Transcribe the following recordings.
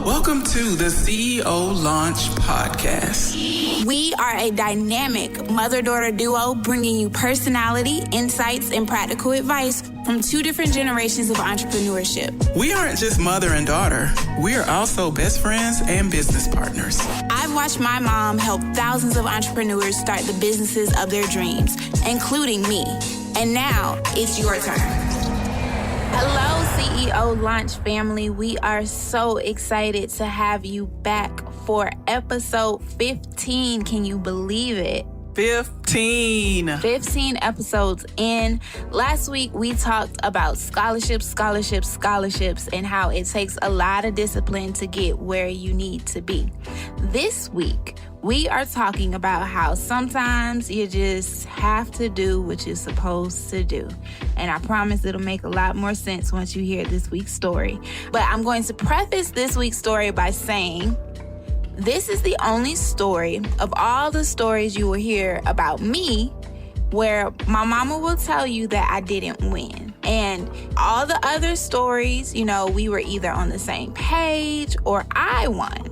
Welcome to the CEO Launch Podcast. We are a dynamic mother-daughter duo bringing you personality, insights, and practical advice from two different generations of entrepreneurship. We aren't just mother and daughter. We are also best friends and business partners. I've watched my mom help thousands of entrepreneurs start the businesses of their dreams, including me. And now it's your turn. Hello, CEO Launch family. We are so excited to have you back for episode 15. Can you believe it? 15 episodes in. Last week, we talked about scholarships, and how it takes a lot of discipline to get where you need to be. This week, we are talking about how sometimes you just have to do what you're supposed to do. And I promise it'll make a lot more sense once you hear this week's story. But I'm going to preface this week's story by saying, this is the only story of all the stories you will hear about me where my mama will tell you that I didn't win. And all the other stories, we were either on the same page or I won.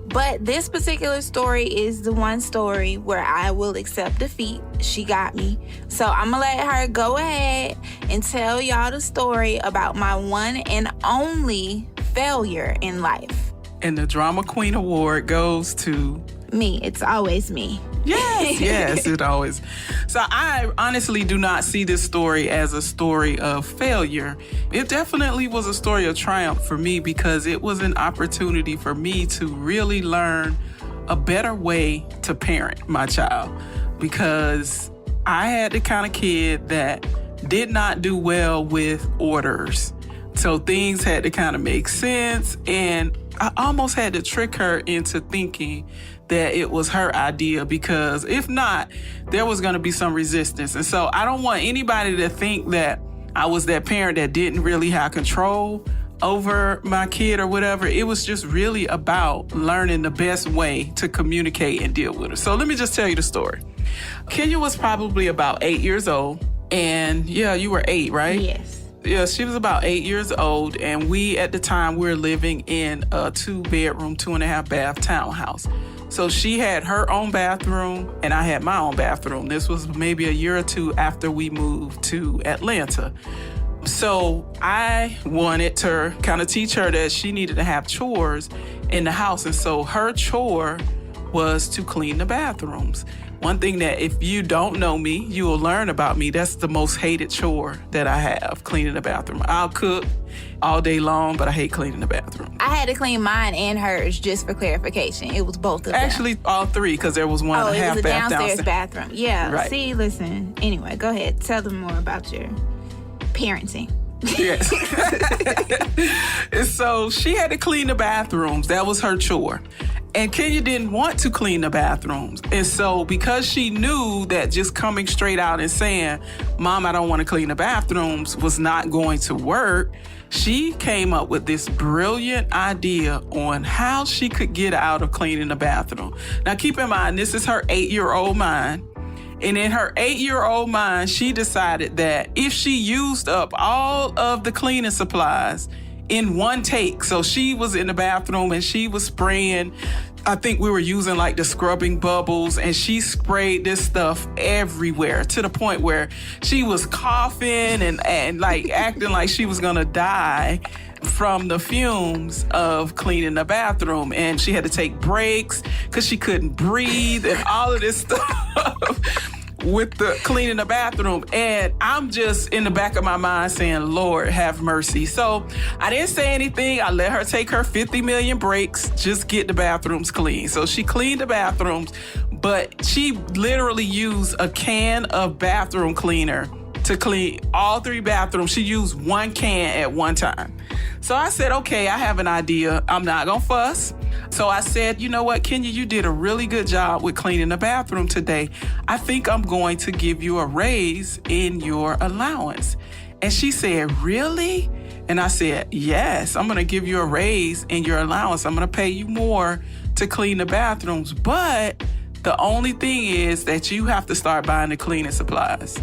But this particular story is the one story where I will accept defeat. She got me. So I'm going to let her go ahead and tell y'all the story about my one and only failure in life. And the Drama Queen Award goes to... me. It's always me. Yes, it always. So I honestly do not see this story as a story of failure. It definitely was a story of triumph for me because it was an opportunity for me to really learn a better way to parent my child, because I had the kind of kid that did not do well with orders. So things had to kind of make sense, and I almost had to trick her into thinking that it was her idea, because if not, there was going to be some resistance. And so I don't want anybody to think that I was that parent that didn't really have control over my kid or whatever. It was just really about learning the best way to communicate and deal with her. So let me just tell you the story. Kenya was probably about 8 years old. And yeah, you were 8, right? Yes. Yeah, she was about 8 years old, and we, at the time, were living in a 2-bedroom, 2.5-bath townhouse. So she had her own bathroom, and I had my own bathroom. This was maybe a year or two after we moved to Atlanta. So I wanted to kind of teach her that she needed to have chores in the house, and so her chore was to clean the bathrooms. One thing that if you don't know me, you will learn about me. That's the most hated chore that I have, cleaning the bathroom. I'll cook all day long, but I hate cleaning the bathroom. I had to clean mine and hers, just for clarification. It was both of them. Actually, all three, because there was one and a half it was a bath downstairs bathroom. Yeah. Right. See, listen. Anyway, go ahead. Tell them more about your parenting. Yes. And so she had to clean the bathrooms. That was her chore. And Kenya didn't want to clean the bathrooms. And so because she knew that just coming straight out and saying, Mom, I don't want to clean the bathrooms, was not going to work, she came up with this brilliant idea on how she could get out of cleaning the bathroom. Now, keep in mind, this is her 8-year-old mind. And in her 8-year-old mind, she decided that if she used up all of the cleaning supplies in one take, so she was in the bathroom and she was spraying, I think we were using like the scrubbing bubbles, and she sprayed this stuff everywhere to the point where she was coughing and like acting like she was gonna die from the fumes of cleaning the bathroom. And she had to take breaks because she couldn't breathe and all of this stuff with the cleaning the bathroom. And I'm just in the back of my mind saying, Lord, have mercy. So I didn't say anything. I let her take her 50 million breaks, just get the bathrooms clean. So she cleaned the bathrooms, but she literally used a can of bathroom cleaner to clean all 3 bathrooms. She used 1 can at one time. So I said, okay, I have an idea. I'm not gonna fuss. So I said, you know what, Kenya, you did a really good job with cleaning the bathroom today. I think I'm going to give you a raise in your allowance. And she said, really? And I said, yes, I'm going to give you a raise in your allowance. I'm going to pay you more to clean the bathrooms. But The only thing is that you have to start buying the cleaning supplies.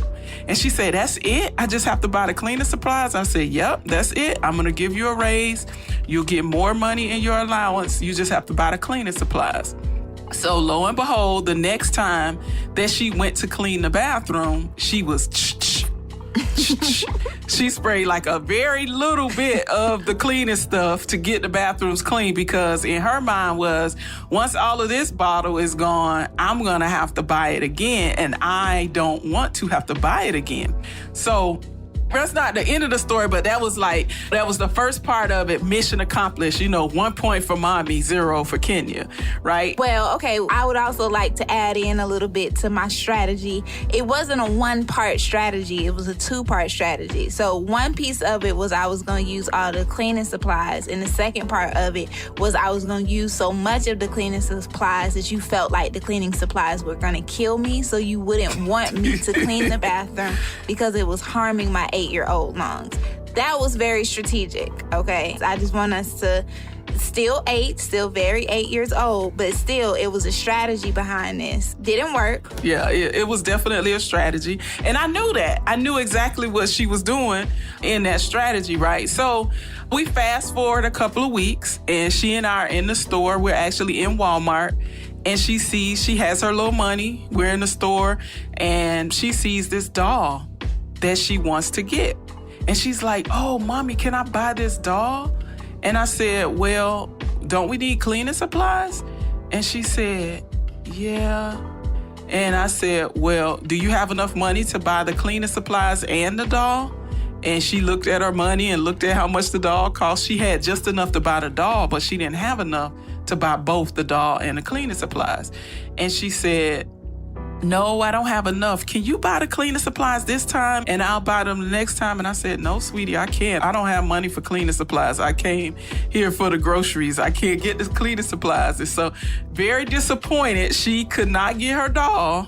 And she said, that's it? I just have to buy the cleaning supplies? I said, yep, that's it. I'm going to give you a raise. You'll get more money in your allowance. You just have to buy the cleaning supplies. So lo and behold, the next time that she went to clean the bathroom, she was she sprayed like a very little bit of the cleaning stuff to get the bathrooms clean, because in her mind was, once all of this bottle is gone, I'm going to have to buy it again, and I don't want to have to buy it again. So that's not the end of the story, but that was the first part of it. Mission accomplished. 1 point for mommy, 0 for Kenya, right? Well, okay, I would also like to add in a little bit to my strategy. It wasn't a 1-part strategy. It was a 2-part strategy. So one piece of it was I was going to use all the cleaning supplies. And the second part of it was I was going to use so much of the cleaning supplies that you felt like the cleaning supplies were going to kill me. So you wouldn't want me to clean the bathroom because it was harming my 8-year-old lungs. That was very strategic, okay? I just want us to still very 8 years old, but still it was a strategy behind this. Didn't work. Yeah, it was definitely a strategy. And I knew that. I knew exactly what she was doing in that strategy, right? So we fast forward a couple of weeks, and she and I are in the store. We're actually in Walmart. And she has her little money. We're in the store, and she sees this doll that she wants to get. And she's like, oh, mommy, can I buy this doll? And I said, well, don't we need cleaning supplies? And she said, yeah. And I said, well, do you have enough money to buy the cleaning supplies and the doll? And she looked at her money and looked at how much the doll cost. She had just enough to buy the doll, but she didn't have enough to buy both the doll and the cleaning supplies. And she said, no, I don't have enough. Can you buy the cleaning supplies this time and I'll buy them the next time? And I said, no, sweetie, I can't. I don't have money for cleaning supplies. I came here for the groceries. I can't get the cleaning supplies. And so very disappointed. She could not get her doll,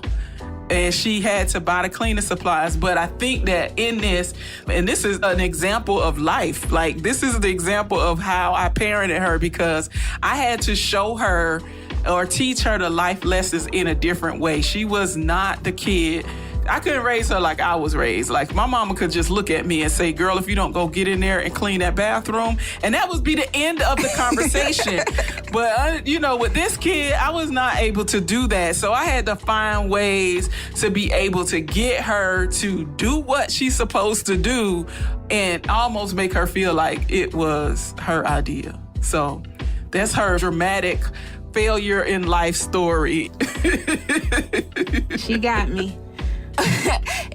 and she had to buy the cleaning supplies. But I think that in this, and this is an example of life, like this is the example of how I parented her, because I had to show her or teach her the life lessons in a different way. She was not the kid. I couldn't raise her like I was raised. Like my mama could just look at me and say, girl, if you don't go get in there and clean that bathroom, and that would be the end of the conversation. But, with this kid, I was not able to do that. So I had to find ways to be able to get her to do what she's supposed to do and almost make her feel like it was her idea. So that's her dramatic failure in life story. She got me.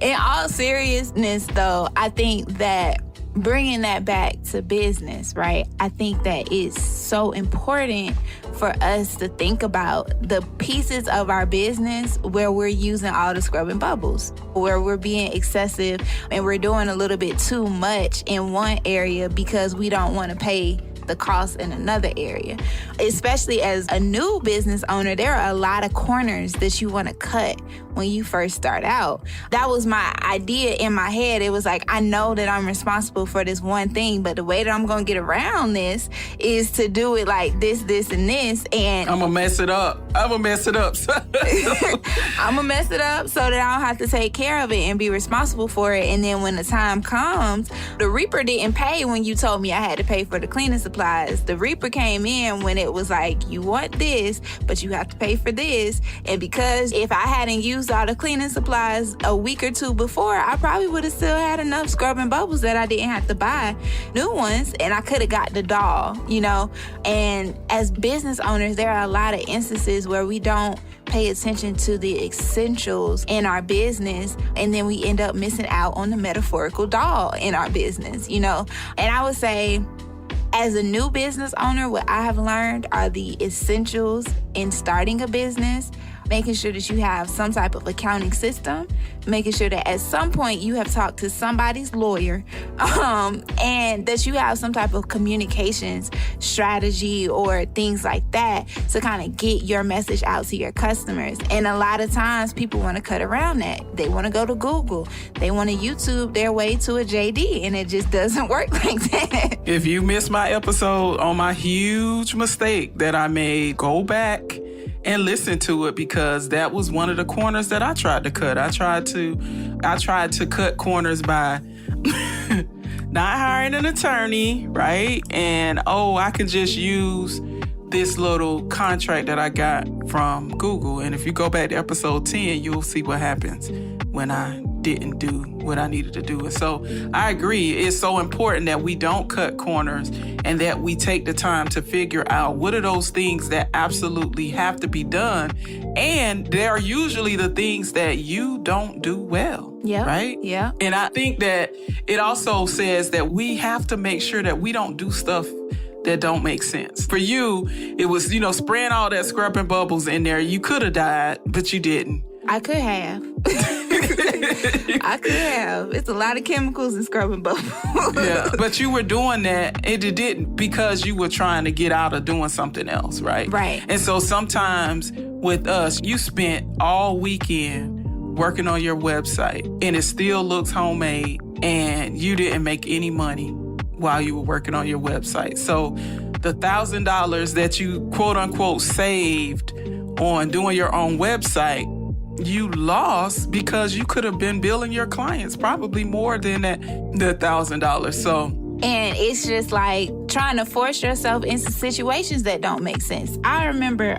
In all seriousness, though, I think that bringing that back to business, right? I think that it's so important for us to think about the pieces of our business where we're using all the scrubbing bubbles, where we're being excessive and we're doing a little bit too much in one area because we don't want to pay the cost in another area. Especially as a new business owner, there are a lot of corners that you want to cut when you first start out. That was my idea in my head. It was like, I know that I'm responsible for this one thing, but the way that I'm going to get around this is to do it like this, and this. And I'm going to mess it up. I'm going to mess it up so that I don't have to take care of it and be responsible for it. And then when the time comes, the Reaper didn't pay when you told me I had to pay for the cleaning supplies. The Reaper came in when it was like, you want this, but you have to pay for this. And because if I hadn't used all the cleaning supplies a week or two before, I probably would have still had enough scrubbing bubbles that I didn't have to buy new ones, and I could have got the doll, And as business owners, there are a lot of instances where we don't pay attention to the essentials in our business, and then we end up missing out on the metaphorical doll in our business, And I would say, as a new business owner, what I have learned are the essentials in starting a business. Making sure that you have some type of accounting system, making sure that at some point you have talked to somebody's lawyer, and that you have some type of communications strategy or things like that to kind of get your message out to your customers. And a lot of times people want to cut around that. They want to go to Google. They want to YouTube their way to a JD, and it just doesn't work like that. If you missed my episode on my huge mistake that I made, go back and listen to it, because that was one of the corners that I tried to cut. I tried to cut corners by not hiring an attorney, right? And, I can just use this little contract that I got from Google. And if you go back to episode 10, you'll see what happens when I didn't do what I needed to do. And so I agree. It's so important that we don't cut corners and that we take the time to figure out what are those things that absolutely have to be done. And they are usually the things that you don't do well. Yeah. Right? Yeah. And I think that it also says that we have to make sure that we don't do stuff that don't make sense. For you, it was, spraying all that scrubbing bubbles in there. You could have died, but you didn't. I could have. I could have. It's a lot of chemicals in scrubbing bubbles. Yeah, but you were doing that, and it didn't, because you were trying to get out of doing something else, right? Right. And so sometimes with us, you spent all weekend working on your website, and it still looks homemade, and you didn't make any money while you were working on your website. So the $1,000 that you quote unquote saved on doing your own website, you lost because you could have been billing your clients probably more than the $1,000. So, and it's just like trying to force yourself into situations that don't make sense. I remember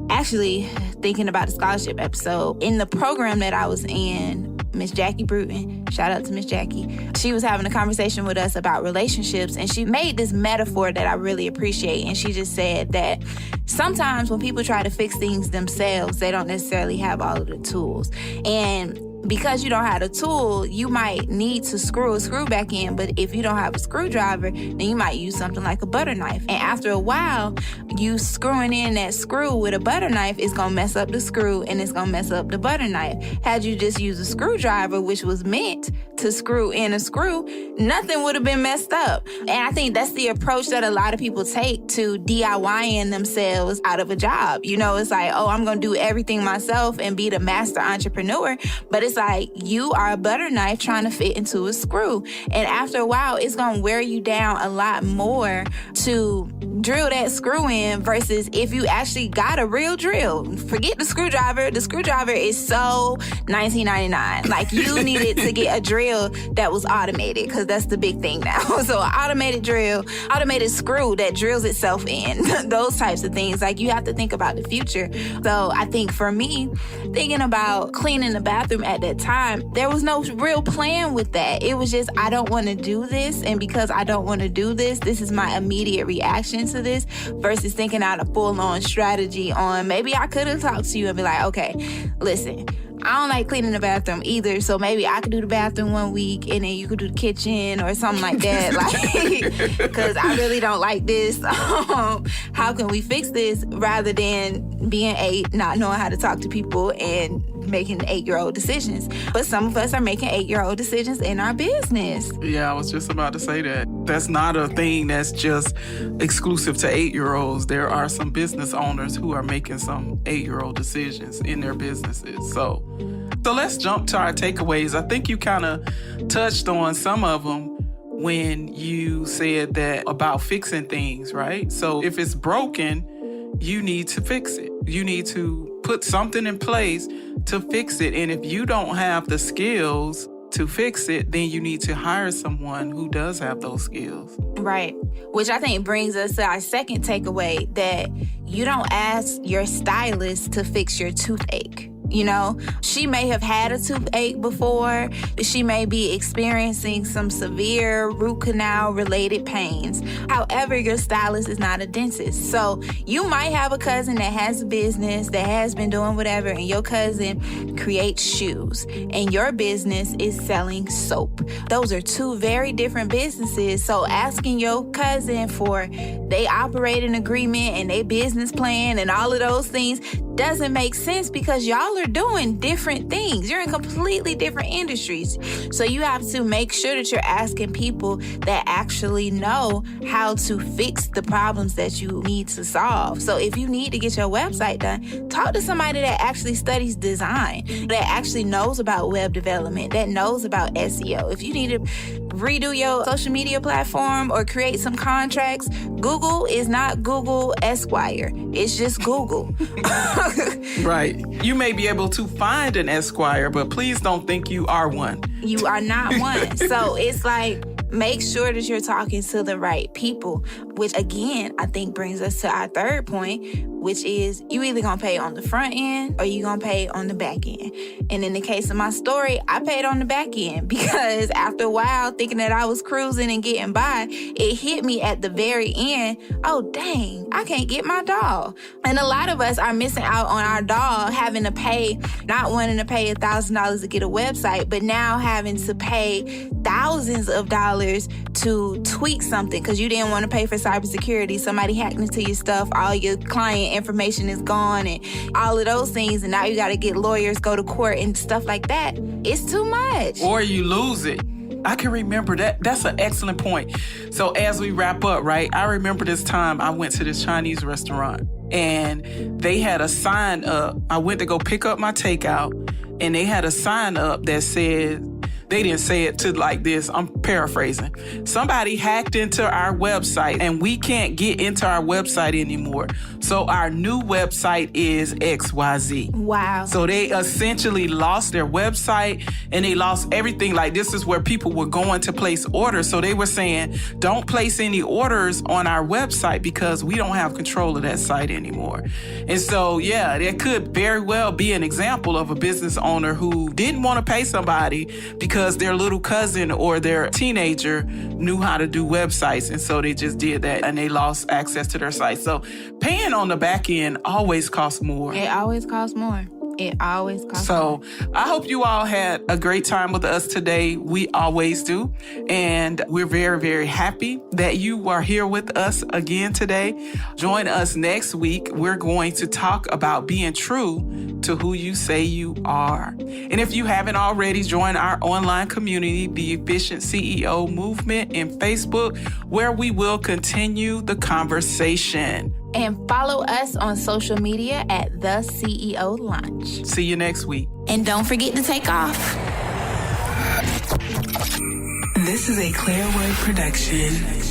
actually thinking about the scholarship episode in the program that I was in. Miss Jackie Bruton, shout out to Miss Jackie. She was having a conversation with us about relationships, and she made this metaphor that I really appreciate. And she just said that sometimes when people try to fix things themselves, they don't necessarily have all of the tools. And because you don't have a tool, you might need to screw a screw back in. But if you don't have a screwdriver, then you might use something like a butter knife. And after a while, you screwing in that screw with a butter knife is going to mess up the screw, and it's going to mess up the butter knife. Had you just used a screwdriver, which was meant to screw in a screw, nothing would have been messed up. And I think that's the approach that a lot of people take to DIYing themselves out of a job. It's like, I'm going to do everything myself and be the master entrepreneur. But it's like you are a butter knife trying to fit into a screw. And after a while, it's going to wear you down a lot more to drill that screw in versus if you actually got a real drill. Forget the screwdriver. The screwdriver is so $19.99. Like, you needed to get a drill that was automated, because that's the big thing now. So an automated drill, automated screw that drills itself in, those types of things. Like, you have to think about the future. So I think for me, thinking about cleaning the bathroom at that time, there was no real plan with that. It was just, I don't want to do this. And because I don't want to do this, this is my immediate reaction to this, versus thinking out a full-on strategy on maybe I could have talked to you and be like, okay, listen, I don't like cleaning the bathroom either, so maybe I could do the bathroom one week and then you could do the kitchen or something like that, like, because I really don't like this. How can we fix this, rather than being 8, not knowing how to talk to people and making 8-year-old decisions. But some of us are making 8-year-old decisions in our business. Yeah, I was just about to say that. That's not a thing that's just exclusive to 8-year-olds. There are some business owners who are making some 8-year-old decisions in their businesses. So let's jump to our takeaways. I think you kind of touched on some of them when you said that about fixing things, right? So if it's broken, you need to fix it. You need to put something in place to fix it. And if you don't have the skills to fix it, then you need to hire someone who does have those skills. Right. Which I think brings us to our second takeaway, that you don't ask your stylist to fix your toothache. She may have had a toothache before. She may be experiencing some severe root canal related pains. However, your stylist is not a dentist. So you might have a cousin that has a business that has been doing whatever, and your cousin creates shoes and your business is selling soap. Those are two very different businesses. So asking your cousin for they operating agreement and they business plan and all of those things doesn't make sense, because y'all are doing different things. You're in completely different industries. So you have to make sure that you're asking people that actually know how to fix the problems that you need to solve. So if you need to get your website done, talk to somebody that actually studies design, that actually knows about web development, that knows about SEO. If you need to redo your social media platform or create some contracts, Google is not Google Esquire. It's just Google. Right. You may be able to find an Esquire, but please don't think you are one. You are not one. So it's like, make sure that you're talking to the right people, which again, I think brings us to our third point, which is you either gonna pay on the front end or you gonna pay on the back end. And in the case of my story, I paid on the back end because after a while, thinking that I was cruising and getting by, it hit me at the very end. Oh, dang, I can't get my dog. And a lot of us are missing out on our dog having to pay, not wanting to pay $1,000 to get a website, but now having to pay thousands of dollars to tweak something because you didn't want to pay for cybersecurity. Somebody hacked into your stuff, all your client information is gone and all of those things, and now you got to get lawyers, go to court and stuff like that. It's too much. Or you lose it. I can remember that. That's an excellent point. So as we wrap up, right, I remember this time I went to this Chinese restaurant and they had a sign up. I went to go pick up my takeout and they had a sign up that said, they didn't say it to like this, I'm paraphrasing. Somebody hacked into our website and we can't get into our website anymore. So our new website is XYZ. Wow. So they essentially lost their website and they lost everything. Like this is where people were going to place orders. So they were saying, don't place any orders on our website because we don't have control of that site anymore. And so, yeah, there could very well be an example of a business owner who didn't want to pay somebody because their little cousin or their teenager knew how to do websites. And so they just did that and they lost access to their site. So paying on the back end always costs more. It always costs more. It always costs more. So I hope you all had a great time with us today. We always do. And we're very, very happy that you are here with us again today. Join us next week. We're going to talk about being true to who you say you are. And if you haven't already, join our online community, the Efficient CEO Movement in Facebook, where we will continue the conversation. And follow us on social media at The CEO Launch. See you next week. And don't forget to take off. This is a Clear Word production.